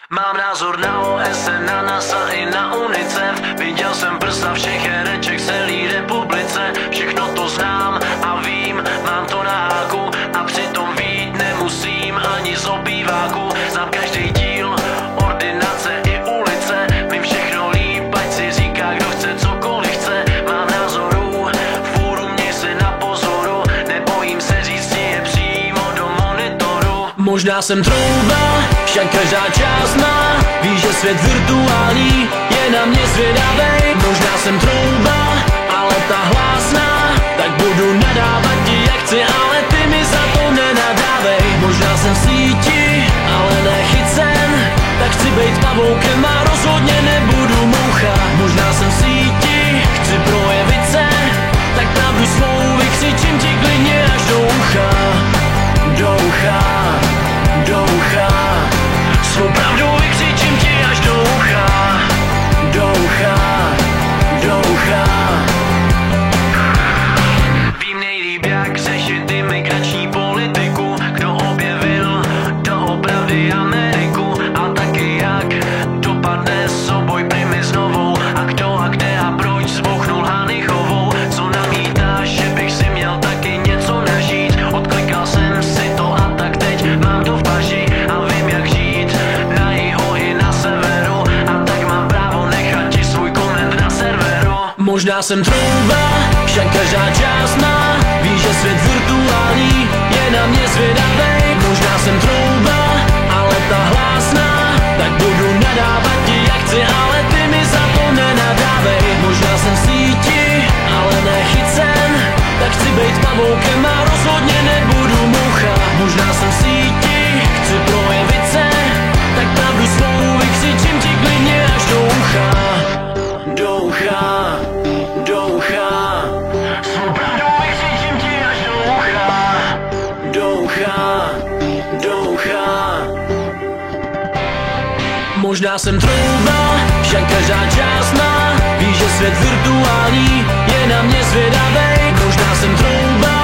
Mám názor na OSN, na NASA i na UNICEF. Viděl jsem prsa všech hereček celý republice. Všechno to znám a vím, mám to na háku. A přitom vít nemusím ani z obýváku. Znám každý díl, ordinace i ulice. Vím všechno líp, ať si říká, kdo chce cokoliv chce. Mám názorů, fůru měj se na pozoru. Nebojím se říct ti je přímo do monitoru. Možná jsem trouba, však každá část má. Víš, že svět virtuální je na mě zvědavej. Možná jsem trouba, ale ta hlásná. Tak budu nadávat ti jak chci, ale ty mi za to nenadávej. Možná jsem v síti, ale nechycen. Tak chci bejt pavoukem a rozhodně nebudu moucha. Možná jsem v síti, chci projevit se. Tak pravdu svou vykřičím ti klidně až do ucha. Do ucha, do ucha. Svou pravdu vykřičím ti až do ucha. Do ucha, do ucha. Vím nejlíp, jak řešit imigrační politiku. Kdo objevil doopravdy Ameriku. A taky jak dopadne souboj Primy s Novou. A kdo a kde a proč zbouchnul Hanychovou. Co namítáš, že bych si měl taky něco nažít. Odklikal jsem si to a tak teď mám to v paži. A vím jak žít na jihu i na severu. A tak mám právo nechat ti svůj koment na serveru. Možná jsem trouba, však každá část má. Víš, že svět virtuální je na mě zvědavej. Možná jsem trouba, ale ta hlásná. Tak budu nadávat ti jak chci, ale ty mi za to nenadávej. Možná jsem v síti, ale nechycen. Tak chci bejt pavoukem a rozhodně nebudu moucha. Možná jsem v síti, chci projevit se. Tak pravdu svou vykřičím ti klidně až do ucha. Do ucha, do ucha. Svou pravdu vykřičím ti až do ucha. Do ucha, do ucha. Možná jsem trouba, však každá část má. Víš, že svět virtuální je na mě zvědavej. Možná jsem trouba,